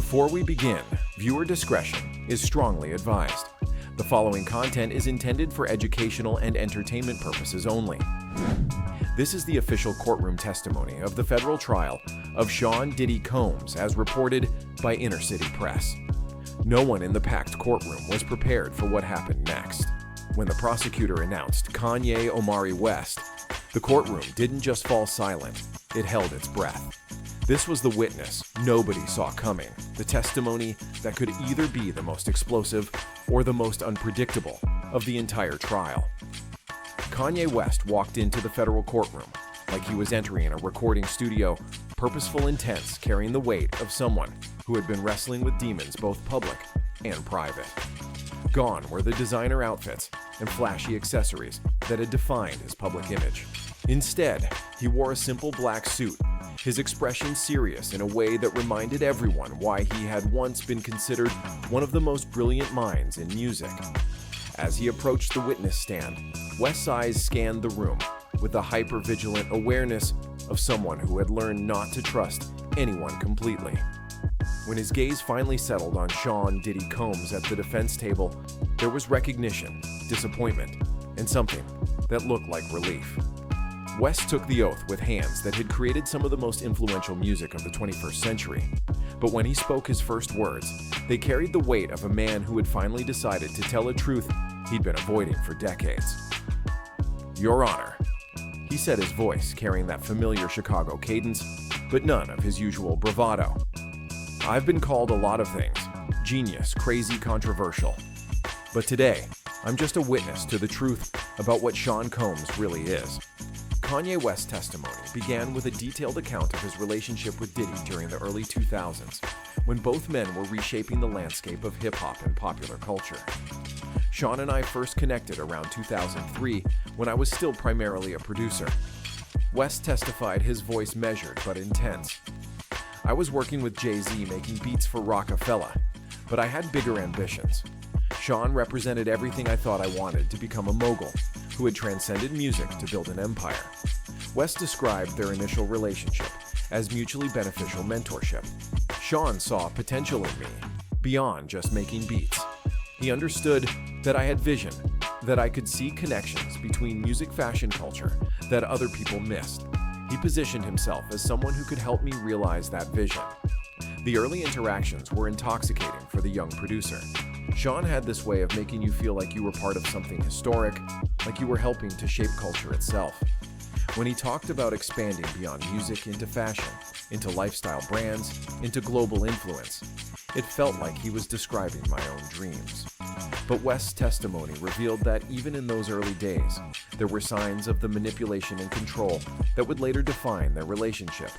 Before we begin, viewer discretion is strongly advised. The following content is intended for educational and entertainment purposes only. This is the official courtroom testimony of the federal trial of Sean Diddy Combs as reported by Inner City Press. No one in the packed courtroom was prepared for what happened next. When the prosecutor announced Kanye West, the courtroom didn't just fall silent, it held its breath. This was the witness nobody saw coming, the testimony that could either be the most explosive or the most unpredictable of the entire trial. Kanye West walked into the federal courtroom like he was entering a recording studio, purposeful intents carrying the weight of someone who had been wrestling with demons both public and private. Gone were the designer outfits and flashy accessories that had defined his public image. Instead, he wore a simple black suit, his expression serious in a way that reminded everyone why he had once been considered one of the most brilliant minds in music. As he approached the witness stand, West's eyes scanned the room with the hyper-vigilant awareness of someone who had learned not to trust anyone completely. When his gaze finally settled on Sean Diddy Combs at the defense table, there was recognition, disappointment, and something that looked like relief. West took the oath with hands that had created some of the most influential music of the 21st century. But when he spoke his first words, they carried the weight of a man who had finally decided to tell a truth he'd been avoiding for decades. "Your Honor," he said, his voice carrying that familiar Chicago cadence, but none of his usual bravado. "I've been called a lot of things, genius, crazy, controversial. But today, I'm just a witness to the truth about what Sean Combs really is." Kanye West's testimony began with a detailed account of his relationship with Diddy during the early 2000s, when both men were reshaping the landscape of hip-hop and popular culture. "Sean and I first connected around 2003 when I was still primarily a producer." West testified, his voice measured but intense. "I was working with Jay-Z making beats for Rockefeller, but I had bigger ambitions. Sean represented everything I thought I wanted to become a mogul who had transcended music to build an empire." West described their initial relationship as mutually beneficial mentorship. "Sean saw potential in me beyond just making beats. He understood that I had vision, that I could see connections between music fashion culture that other people missed. He positioned himself as someone who could help me realize that vision." The early interactions were intoxicating for the young producer. Sean had this way of making you feel like you were part of something historic, like you were helping to shape culture itself. When he talked about expanding beyond music into fashion, into lifestyle brands, into global influence, it felt like he was describing my own dreams. But West's testimony revealed that even in those early days, there were signs of the manipulation and control that would later define their relationship.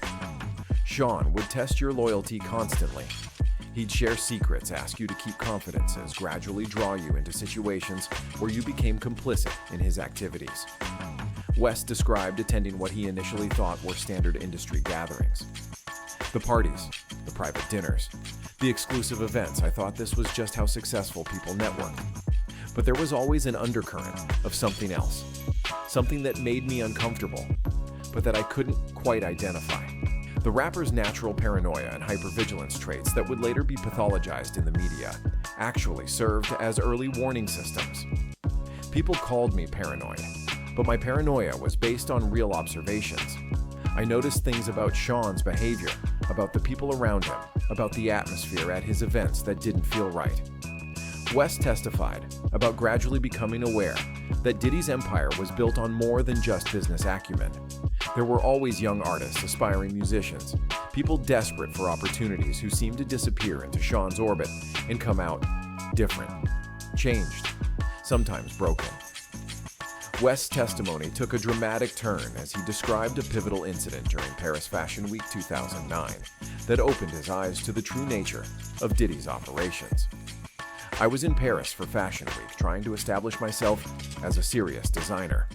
Sean would test your loyalty constantly. He'd share secrets, ask you to keep confidences, gradually draw you into situations where you became complicit in his activities. West described attending what he initially thought were standard industry gatherings. "The parties, the private dinners, the exclusive events, I thought this was just how successful people networked. But there was always an undercurrent of something else, something that made me uncomfortable, but that I couldn't quite identify." The rapper's natural paranoia and hypervigilance traits that would later be pathologized in the media actually served as early warning systems. "People called me paranoid, but my paranoia was based on real observations. I noticed things about Sean's behavior, about the people around him, about the atmosphere at his events that didn't feel right." West testified about gradually becoming aware that Diddy's empire was built on more than just business acumen. There were always young artists, aspiring musicians, people desperate for opportunities who seemed to disappear into Sean's orbit and come out different, changed, sometimes broken. West's testimony took a dramatic turn as he described a pivotal incident during Paris Fashion Week 2009 that opened his eyes to the true nature of Diddy's operations. "I was in Paris for Fashion Week trying to establish myself as a serious designer."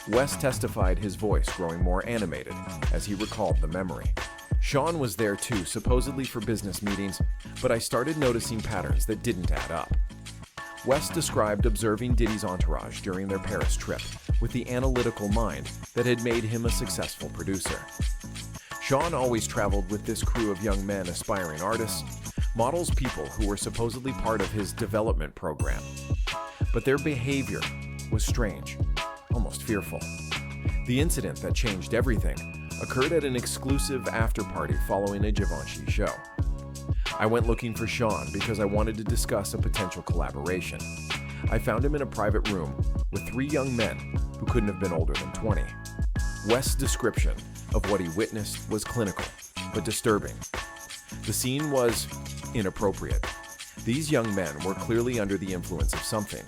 West testified, his voice growing more animated as he recalled the memory. "Sean was there too, supposedly for business meetings, but I started noticing patterns that didn't add up." West described observing Diddy's entourage during their Paris trip with the analytical mind that had made him a successful producer. "Sean always traveled with this crew of young men, aspiring artists, models people who were supposedly part of his development program. But their behavior was strange, almost fearful. The incident that changed everything occurred at an exclusive after-party following a Givenchy show. I went looking for Sean because I wanted to discuss a potential collaboration. I found him in a private room with 3 young men who couldn't have been older than 20. West's description of what he witnessed was clinical, but disturbing. The scene was inappropriate. These young men were clearly under the influence of something,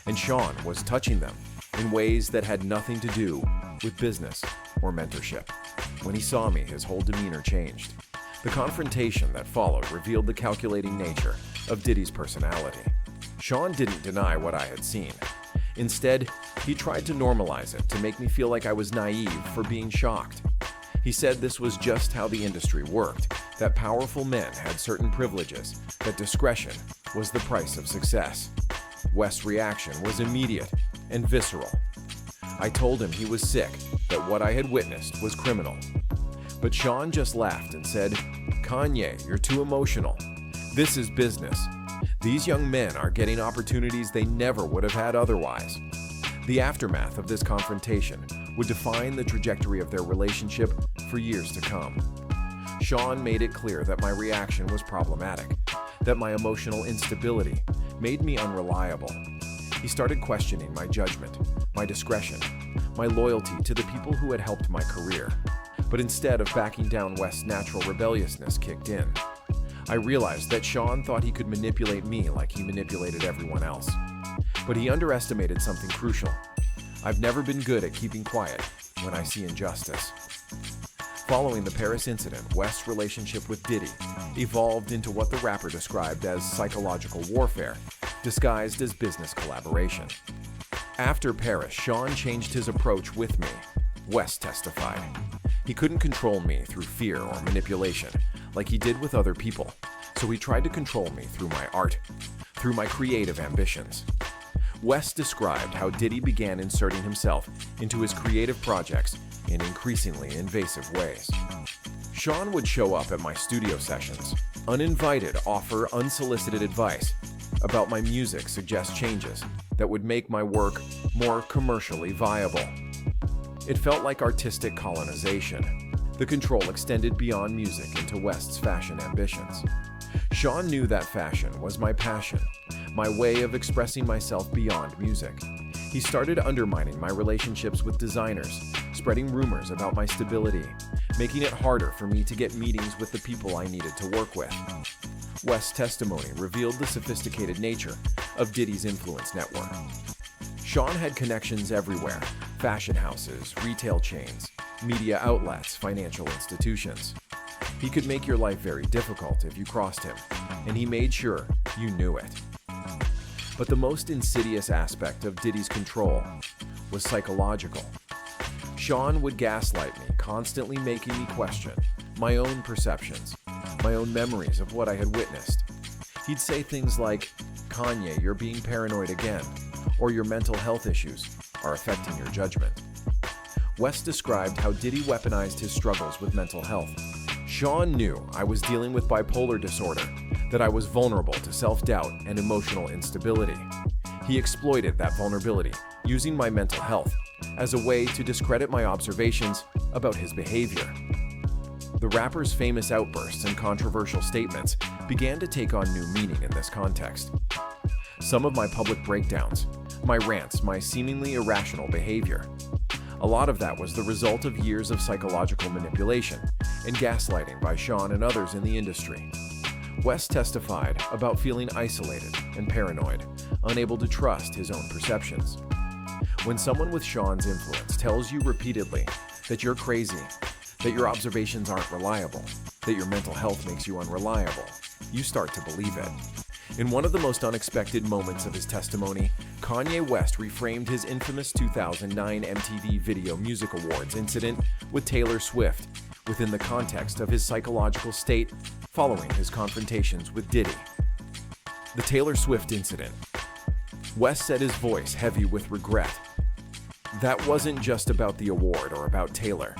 and Sean was touching them in ways that had nothing to do with business or mentorship. When he saw me, his whole demeanor changed. The confrontation that followed revealed the calculating nature of Diddy's personality. Sean didn't deny what I had seen. Instead, he tried to normalize it to make me feel like I was naive for being shocked. He said this was just how the industry worked, that powerful men had certain privileges, that discretion was the price of success. West's reaction was immediate and visceral. I told him he was sick, that what I had witnessed was criminal. But Sean just laughed and said, "Kanye, you're too emotional. This is business. These young men are getting opportunities they never would have had otherwise." The aftermath of this confrontation would define the trajectory of their relationship for years to come. Sean made it clear that my reaction was problematic, that my emotional instability made me unreliable. He started questioning my judgment, my discretion, my loyalty to the people who had helped my career. But instead of backing down, West's natural rebelliousness kicked in. I realized that Sean thought he could manipulate me like he manipulated everyone else. But he underestimated something crucial. I've never been good at keeping quiet when I see injustice. Following the Paris incident, West's relationship with Diddy evolved into what the rapper described as psychological warfare, disguised as business collaboration. After Paris, Sean changed his approach with me. West testified. He couldn't control me through fear or manipulation, like he did with other people, so he tried to control me through my art, through my creative ambitions. West described how Diddy began inserting himself into his creative projects in increasingly invasive ways. Sean would show up at my studio sessions, uninvited, offer unsolicited advice about my music, suggest changes that would make my work more commercially viable. It felt like artistic colonization. The control extended beyond music into West's fashion ambitions. Sean knew that fashion was my passion, my way of expressing myself beyond music. He started undermining my relationships with designers, spreading rumors about my stability, making it harder for me to get meetings with the people I needed to work with. West's testimony revealed the sophisticated nature of Diddy's influence network. Sean had connections everywhere: fashion houses, retail chains, media outlets, financial institutions. He could make your life very difficult if you crossed him, and he made sure you knew it. But the most insidious aspect of Diddy's control was psychological. Sean would gaslight me, constantly making me question my own perceptions, my own memories of what I had witnessed. He'd say things like, "Kanye, you're being paranoid again," or "your mental health issues are affecting your judgment." West described how Diddy weaponized his struggles with mental health. Sean knew I was dealing with bipolar disorder, that I was vulnerable to self-doubt and emotional instability. He exploited that vulnerability, using my mental health as a way to discredit my observations about his behavior. The rapper's famous outbursts and controversial statements began to take on new meaning in this context. Some of my public breakdowns, my rants, my seemingly irrational behavior, a lot of that was the result of years of psychological manipulation and gaslighting by Sean and others in the industry. West testified about feeling isolated and paranoid, unable to trust his own perceptions. When someone with Sean's influence tells you repeatedly that you're crazy, that your observations aren't reliable, that your mental health makes you unreliable, you start to believe it. In one of the most unexpected moments of his testimony, Kanye West reframed his infamous 2009 MTV Video Music Awards incident with Taylor Swift within the context of his psychological state following his confrontations with Diddy. The Taylor Swift incident. West said, his voice heavy with regret. That wasn't just about the award or about Taylor.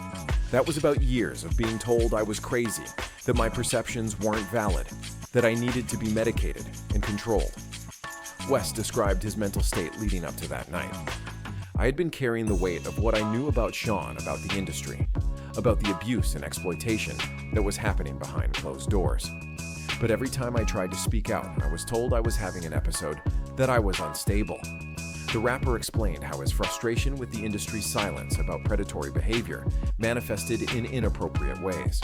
That was about years of being told I was crazy, that my perceptions weren't valid, that I needed to be medicated and controlled. West described his mental state leading up to that night. I had been carrying the weight of what I knew about Sean, about the industry, about the abuse and exploitation that was happening behind closed doors. But every time I tried to speak out, I was told I was having an episode, that I was unstable. The rapper explained how his frustration with the industry's silence about predatory behavior manifested in inappropriate ways.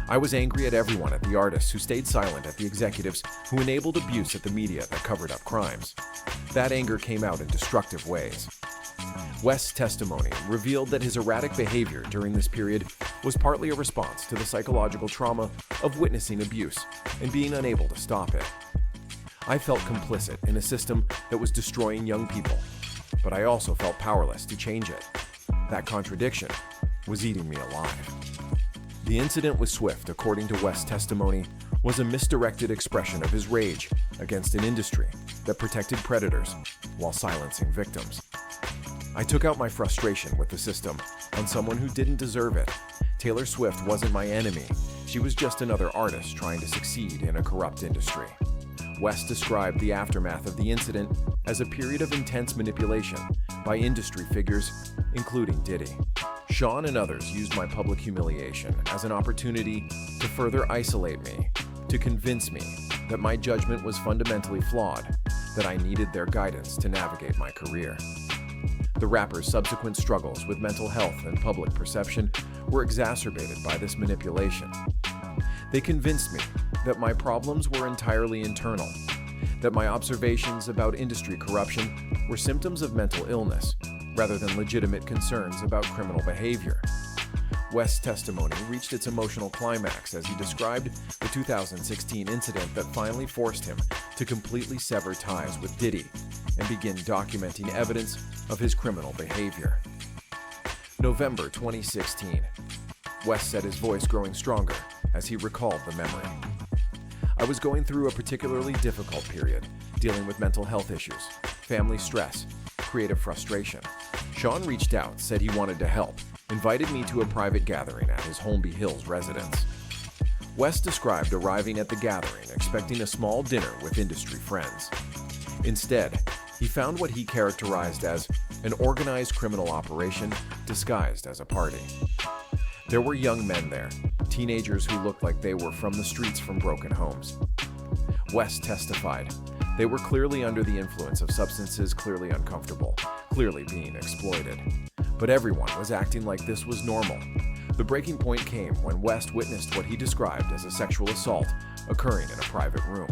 I was angry at everyone, at the artists who stayed silent, at the executives who enabled abuse, at the media that covered up crimes. That anger came out in destructive ways. West's testimony revealed that his erratic behavior during this period was partly a response to the psychological trauma of witnessing abuse and being unable to stop it. I felt complicit in a system that was destroying young people, but I also felt powerless to change it. That contradiction was eating me alive. The incident with Swift, according to West's testimony, was a misdirected expression of his rage against an industry that protected predators while silencing victims. I took out my frustration with the system on someone who didn't deserve it. Taylor Swift wasn't my enemy. She was just another artist trying to succeed in a corrupt industry. West described the aftermath of the incident as a period of intense manipulation by industry figures, including Diddy. Sean and others used my public humiliation as an opportunity to further isolate me, to convince me that my judgment was fundamentally flawed, that I needed their guidance to navigate my career. The rapper's subsequent struggles with mental health and public perception were exacerbated by this manipulation. They convinced me that my problems were entirely internal, that my observations about industry corruption were symptoms of mental illness rather than legitimate concerns about criminal behavior. West's testimony reached its emotional climax as he described the 2016 incident that finally forced him to completely sever ties with Diddy and begin documenting evidence of his criminal behavior. November 2016. West said, his voice growing stronger as he recalled the memory. I was going through a particularly difficult period, dealing with mental health issues, family stress, creative frustration. Sean reached out, said he wanted to help, invited me to a private gathering at his Holmby Hills residence. West described arriving at the gathering expecting a small dinner with industry friends. Instead, he found what he characterized as an organized criminal operation disguised as a party. There were young men there, teenagers who looked like they were from the streets from broken homes. West testified, they were clearly under the influence of substances, clearly uncomfortable, clearly being exploited. But everyone was acting like this was normal. The breaking point came when West witnessed what he described as a sexual assault occurring in a private room.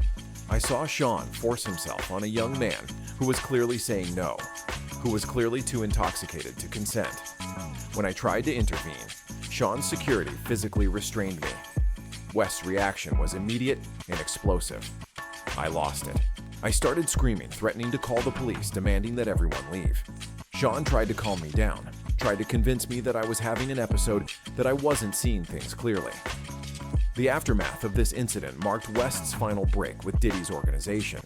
I saw Sean force himself on a young man who was clearly saying no, who was clearly too intoxicated to consent. When I tried to intervene, Sean's security physically restrained me. West's reaction was immediate and explosive. I lost it. I started screaming, threatening to call the police, demanding that everyone leave. Sean tried to calm me down, tried to convince me that I was having an episode, that I wasn't seeing things clearly. The aftermath of this incident marked West's final break with Diddy's organization.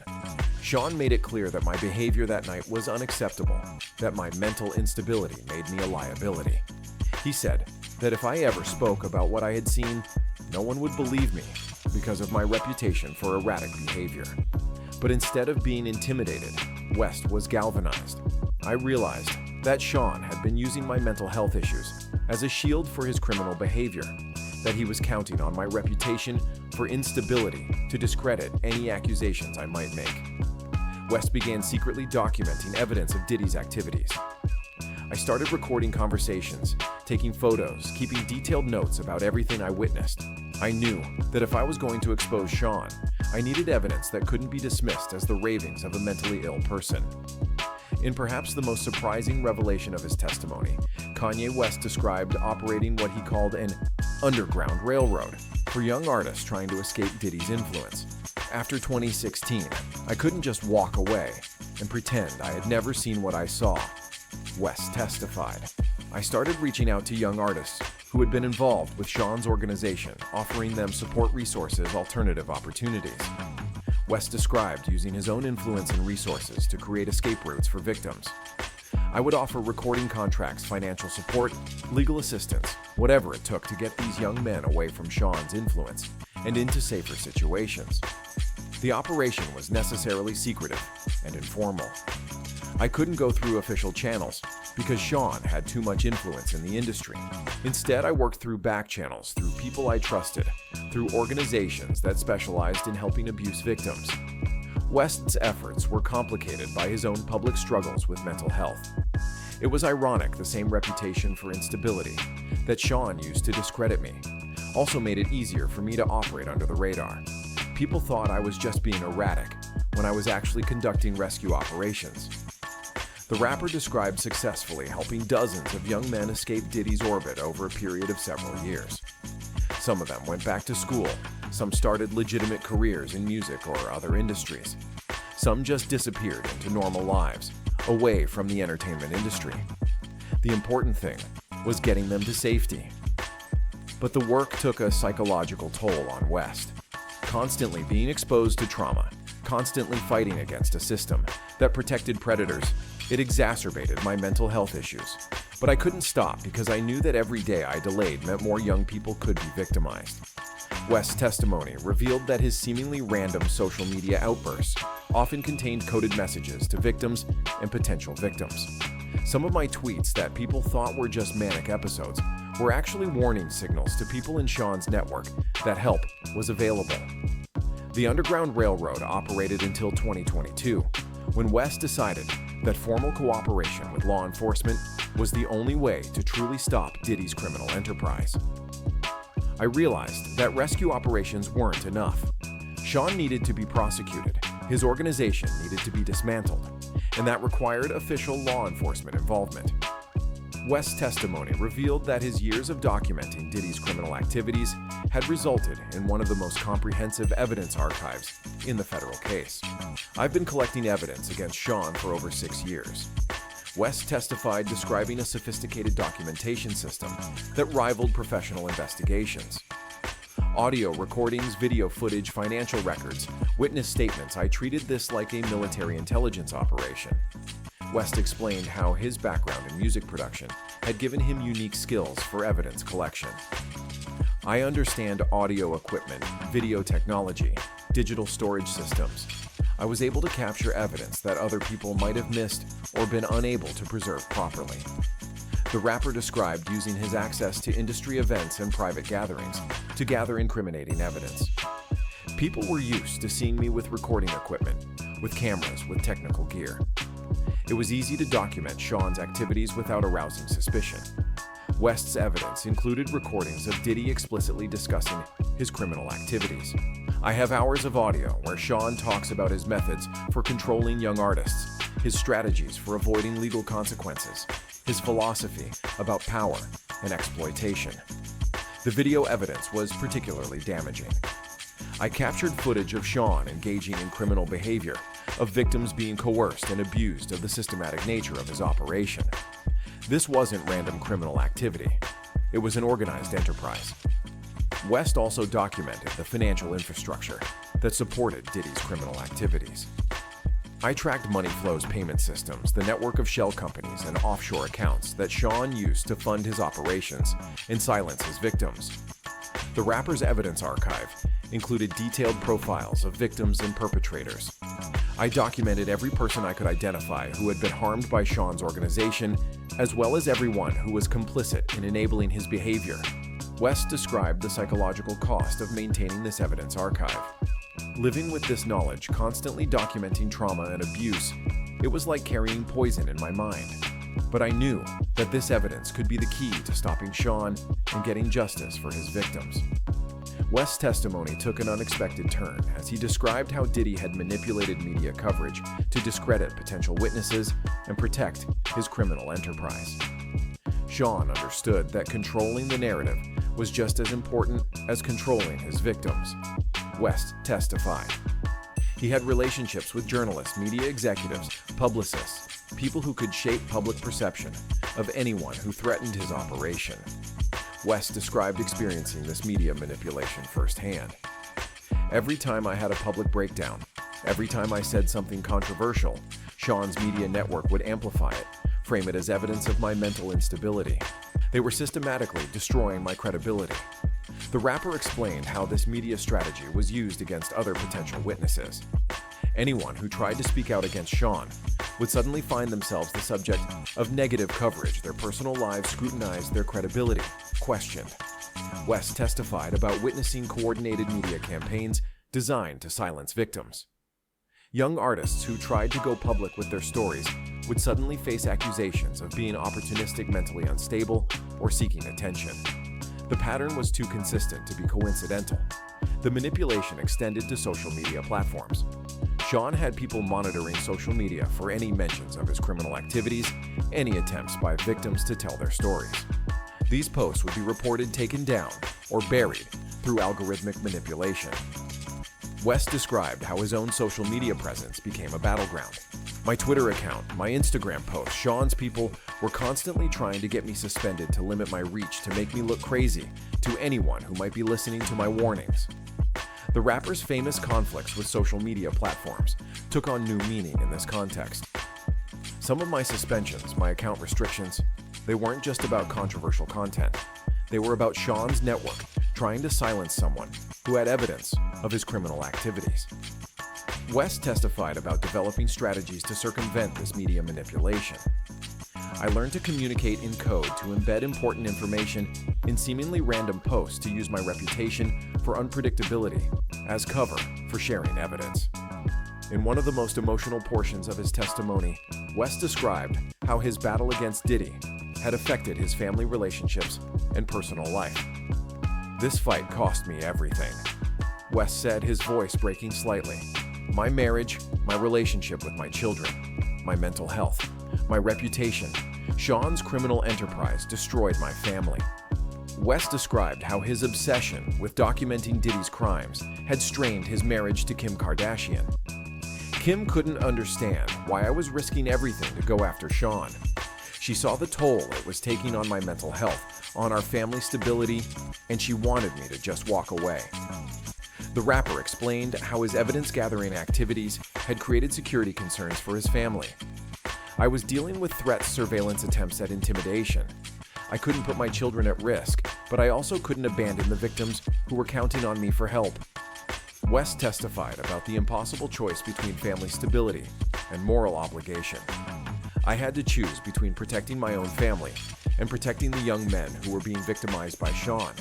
Sean made it clear that my behavior that night was unacceptable, that my mental instability made me a liability. He said that if I ever spoke about what I had seen, no one would believe me because of my reputation for erratic behavior. But instead of being intimidated, West was galvanized. I realized that Sean had been using my mental health issues as a shield for his criminal behavior, that he was counting on my reputation for instability to discredit any accusations I might make. West began secretly documenting evidence of Diddy's activities. I started recording conversations, taking photos, keeping detailed notes about everything I witnessed. I knew that if I was going to expose Sean, I needed evidence that couldn't be dismissed as the ravings of a mentally ill person. In perhaps the most surprising revelation of his testimony, Kanye West described operating what he called an underground railroad for young artists trying to escape Diddy's influence. After 2016, I couldn't just walk away and pretend I had never seen what I saw. West testified. I started reaching out to young artists who had been involved with Sean's organization, offering them support resources, alternative opportunities. West described using his own influence and resources to create escape routes for victims. I would offer recording contracts, financial support, legal assistance, whatever it took to get these young men away from Sean's influence and into safer situations. The operation was necessarily secretive and informal. I couldn't go through official channels because Sean had too much influence in the industry. Instead, I worked through back channels, through people I trusted, through organizations that specialized in helping abuse victims. West's efforts were complicated by his own public struggles with mental health. It was ironic the same reputation for instability that Sean used to discredit me also made it easier for me to operate under the radar. People thought I was just being erratic when I was actually conducting rescue operations. The rapper described successfully helping dozens of young men escape Diddy's orbit over a period of several years. Some of them went back to school, some started legitimate careers in music or other industries. Some just disappeared into normal lives, away from the entertainment industry. The important thing was getting them to safety. But the work took a psychological toll on West. Constantly being exposed to trauma, constantly fighting against a system that protected predators, it exacerbated my mental health issues. But I couldn't stop because I knew that every day I delayed meant more young people could be victimized. West's testimony revealed that his seemingly random social media outbursts often contained coded messages to victims and potential victims. Some of my tweets that people thought were just manic episodes were actually warning signals to people in Sean's network that help was available. The Underground Railroad operated until 2022, when West decided that formal cooperation with law enforcement was the only way to truly stop Diddy's criminal enterprise. I realized that rescue operations weren't enough. Sean needed to be prosecuted, his organization needed to be dismantled, and that required official law enforcement involvement. West's testimony revealed that his years of documenting Diddy's criminal activities had resulted in one of the most comprehensive evidence archives in the federal case. I've been collecting evidence against Sean for over 6 years. West testified describing a sophisticated documentation system that rivaled professional investigations. Audio recordings, video footage, financial records, witness statements, I treated this like a military intelligence operation. West explained how his background in music production had given him unique skills for evidence collection. I understand audio equipment, video technology, digital storage systems. I was able to capture evidence that other people might have missed or been unable to preserve properly. The rapper described using his access to industry events and private gatherings to gather incriminating evidence. People were used to seeing me with recording equipment, with cameras, with technical gear. It was easy to document Sean's activities without arousing suspicion. West's evidence included recordings of Diddy explicitly discussing his criminal activities. I have hours of audio where Sean talks about his methods for controlling young artists, his strategies for avoiding legal consequences, his philosophy about power and exploitation. The video evidence was particularly damaging. I captured footage of Sean engaging in criminal behavior, of victims being coerced and abused, of the systematic nature of his operation. This wasn't random criminal activity. It was an organized enterprise. West also documented the financial infrastructure that supported Diddy's criminal activities. I tracked money flows payment systems, the network of shell companies and offshore accounts that Sean used to fund his operations and silence his victims. The rapper's evidence archive included detailed profiles of victims and perpetrators. I documented every person I could identify who had been harmed by Sean's organization, as well as everyone who was complicit in enabling his behavior. West described the psychological cost of maintaining this evidence archive. Living with this knowledge, constantly documenting trauma and abuse, it was like carrying poison in my mind. But I knew that this evidence could be the key to stopping Sean and getting justice for his victims. West's testimony took an unexpected turn as he described how Diddy had manipulated media coverage to discredit potential witnesses and protect his criminal enterprise. Sean understood that controlling the narrative was just as important as controlling his victims. West testified. He had relationships with journalists, media executives, publicists, people who could shape public perception of anyone who threatened his operation. West described experiencing this media manipulation firsthand. Every time I had a public breakdown, every time I said something controversial, Sean's media network would amplify it, frame it as evidence of my mental instability. They were systematically destroying my credibility. The rapper explained how this media strategy was used against other potential witnesses. Anyone who tried to speak out against Sean would suddenly find themselves the subject of negative coverage, their personal lives scrutinized, their credibility questioned. West testified about witnessing coordinated media campaigns designed to silence victims. Young artists who tried to go public with their stories would suddenly face accusations of being opportunistic, mentally unstable, or seeking attention. The pattern was too consistent to be coincidental. The manipulation extended to social media platforms. Sean had people monitoring social media for any mentions of his criminal activities, any attempts by victims to tell their stories. These posts would be reported taken down or buried through algorithmic manipulation. West described how his own social media presence became a battleground. My Twitter account, my Instagram posts, Sean's people were constantly trying to get me suspended to limit my reach, to make me look crazy to anyone who might be listening to my warnings. The rapper's famous conflicts with social media platforms took on new meaning in this context. Some of my suspensions, my account restrictions, they weren't just about controversial content. They were about Sean's network trying to silence someone who had evidence of his criminal activities. West testified about developing strategies to circumvent this media manipulation. I learned to communicate in code to embed important information in seemingly random posts to use my reputation for unpredictability as cover for sharing evidence. In one of the most emotional portions of his testimony, West described how his battle against Diddy had affected his family relationships and personal life. "This fight cost me everything," West said, his voice breaking slightly. "My marriage, my relationship with my children, my mental health, my reputation. Sean's criminal enterprise destroyed my family." West described how his obsession with documenting Diddy's crimes had strained his marriage to Kim Kardashian. "Kim couldn't understand why I was risking everything to go after Sean. She saw the toll it was taking on my mental health, on our family stability, and she wanted me to just walk away." The rapper explained how his evidence-gathering activities had created security concerns for his family. "I was dealing with threats, surveillance attempts at intimidation. I couldn't put my children at risk, but I also couldn't abandon the victims who were counting on me for help." West testified about the impossible choice between family stability and moral obligation. "I had to choose between protecting my own family and protecting the young men who were being victimized by Sean.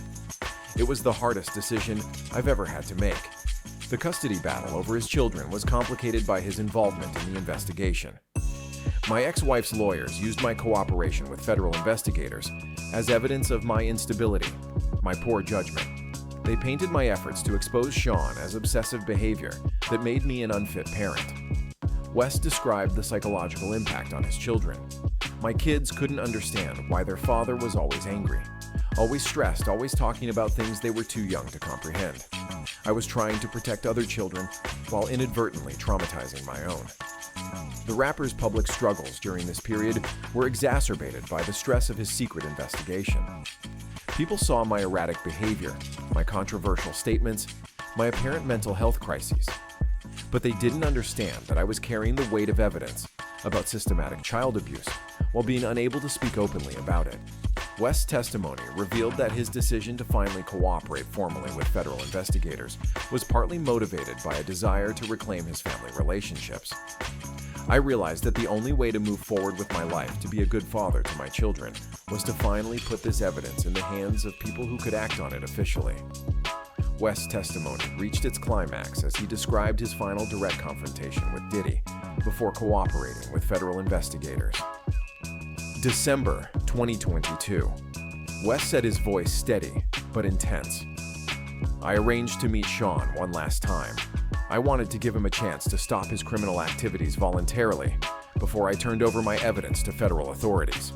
It was the hardest decision I've ever had to make." The custody battle over his children was complicated by his involvement in the investigation. "My ex-wife's lawyers used my cooperation with federal investigators as evidence of my instability, my poor judgment. They painted my efforts to expose Sean as obsessive behavior that made me an unfit parent." West described the psychological impact on his children. "My kids couldn't understand why their father was always angry, always stressed, always talking about things they were too young to comprehend. I was trying to protect other children while inadvertently traumatizing my own." The rapper's public struggles during this period were exacerbated by the stress of his secret investigation. People saw my erratic behavior, my controversial statements, my apparent mental health crises. But they didn't understand that I was carrying the weight of evidence about systematic child abuse while being unable to speak openly about it. West's testimony revealed that his decision to finally cooperate formally with federal investigators was partly motivated by a desire to reclaim his family relationships. "I realized that the only way to move forward with my life, to be a good father to my children, was to finally put this evidence in the hands of people who could act on it officially." West's testimony reached its climax as he described his final direct confrontation with Diddy before cooperating with federal investigators. December 2022. West said, his voice steady but intense. "I arranged to meet Sean one last time. I wanted to give him a chance to stop his criminal activities voluntarily before I turned over my evidence to federal authorities."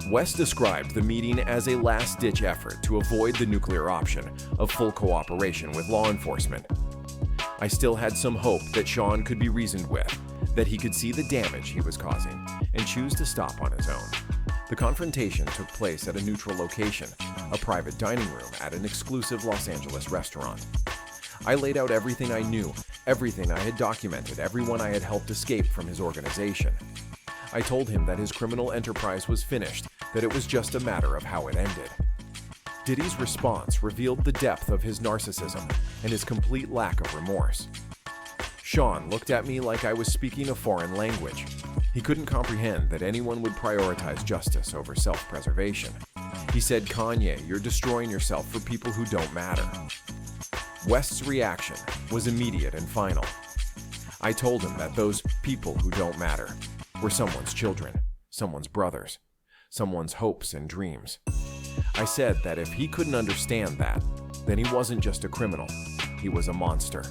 West described the meeting as a last-ditch effort to avoid the nuclear option of full cooperation with law enforcement. "I still had some hope that Sean could be reasoned with, that he could see the damage he was causing and choose to stop on his own." The confrontation took place at a neutral location, a private dining room at an exclusive Los Angeles restaurant. "I laid out everything I knew, everything I had documented, everyone I had helped escape from his organization. I told him that his criminal enterprise was finished, that it was just a matter of how it ended." Diddy's response revealed the depth of his narcissism and his complete lack of remorse. Sean looked at me like I was speaking a foreign language. He couldn't comprehend that anyone would prioritize justice over self-preservation. He said, "Kanye, you're destroying yourself for people who don't matter." West's reaction was immediate and final. I told him that those people who don't matter were someone's children, someone's brothers, someone's hopes and dreams. I said that if he couldn't understand that, then he wasn't just a criminal, he was a monster.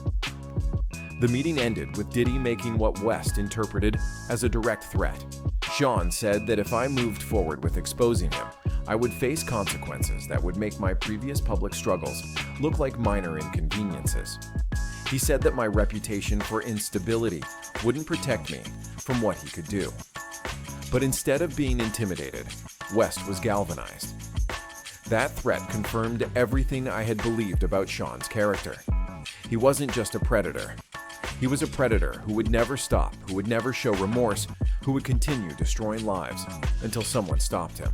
The meeting ended with Diddy making what West interpreted as a direct threat. Sean said that if I moved forward with exposing him, I would face consequences that would make my previous public struggles look like minor inconveniences. He said that my reputation for instability wouldn't protect me from what he could do. But instead of being intimidated, West was galvanized. That threat confirmed everything I had believed about Sean's character. He wasn't just a predator. He was a predator who would never stop, who would never show remorse, who would continue destroying lives until someone stopped him.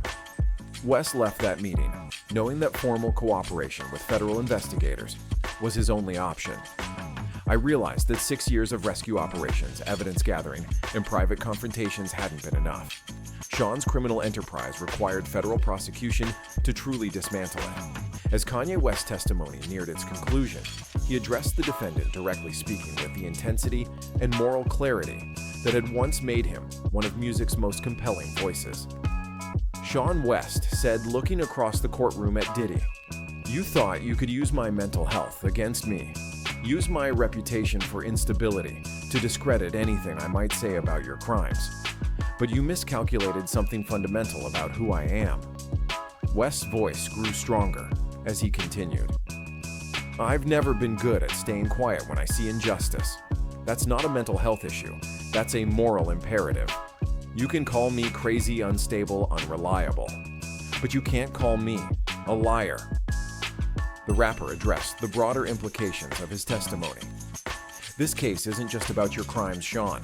West left that meeting knowing that formal cooperation with federal investigators was his only option. I realized that 6 years of rescue operations, evidence gathering, and private confrontations hadn't been enough. Sean's criminal enterprise required federal prosecution to truly dismantle it. As Kanye West's testimony neared its conclusion, he addressed the defendant directly, speaking with the intensity and moral clarity that had once made him one of music's most compelling voices. Sean West said, looking across the courtroom at Diddy, "You thought you could use my mental health against me, use my reputation for instability to discredit anything I might say about your crimes. But you miscalculated something fundamental about who I am." West's voice grew stronger as he continued, "I've never been good at staying quiet when I see injustice. That's not a mental health issue, that's a moral imperative. You can call me crazy, unstable, unreliable, but you can't call me a liar." The rapper addressed the broader implications of his testimony. "This case isn't just about your crimes, Sean.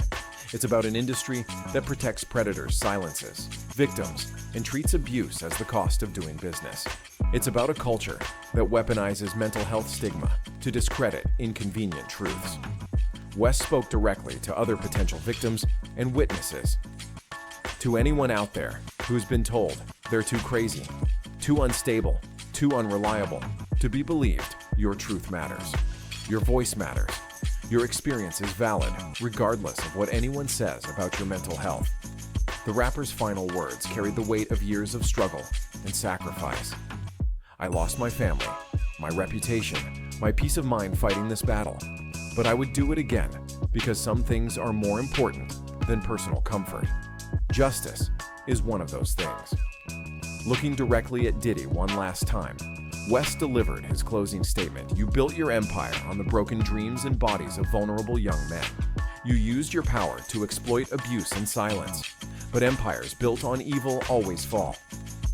It's about an industry that protects predators, silences victims, and treats abuse as the cost of doing business. It's about a culture that weaponizes mental health stigma to discredit inconvenient truths." West spoke directly to other potential victims and witnesses. To anyone out there who's been told they're too crazy, too unstable, too unreliable to be believed, your truth matters. Your voice matters. Your experience is valid, regardless of what anyone says about your mental health. The rapper's final words carried the weight of years of struggle and sacrifice. "I lost my family, my reputation, my peace of mind fighting this battle, but I would do it again because some things are more important than personal comfort. Justice is one of those things." Looking directly at Diddy one last time, West delivered his closing statement. "You built your empire on the broken dreams and bodies of vulnerable young men. You used your power to exploit abuse and silence. But empires built on evil always fall.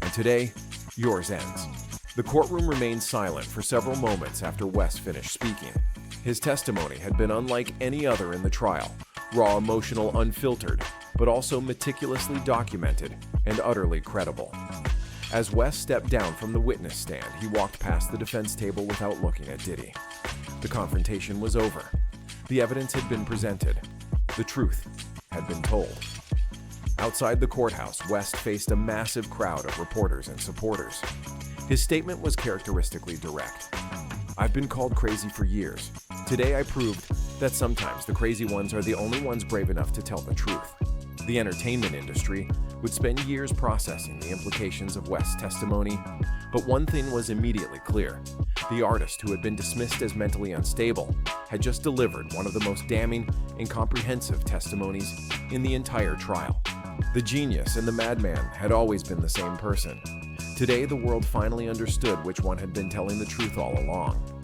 And today, yours ends." The courtroom remained silent for several moments after West finished speaking. His testimony had been unlike any other in the trial, raw, emotional, unfiltered, but also meticulously documented and utterly credible. As West stepped down from the witness stand, he walked past the defense table without looking at Diddy. The confrontation was over. The evidence had been presented. The truth had been told. Outside the courthouse, West faced a massive crowd of reporters and supporters. His statement was characteristically direct. "I've been called crazy for years. Today I proved that sometimes the crazy ones are the only ones brave enough to tell the truth." The entertainment industry would spend years processing the implications of West's testimony, but one thing was immediately clear. The artist, who had been dismissed as mentally unstable, had just delivered one of the most damning and comprehensive testimonies in the entire trial. The genius and the madman had always been the same person. Today, the world finally understood which one had been telling the truth all along.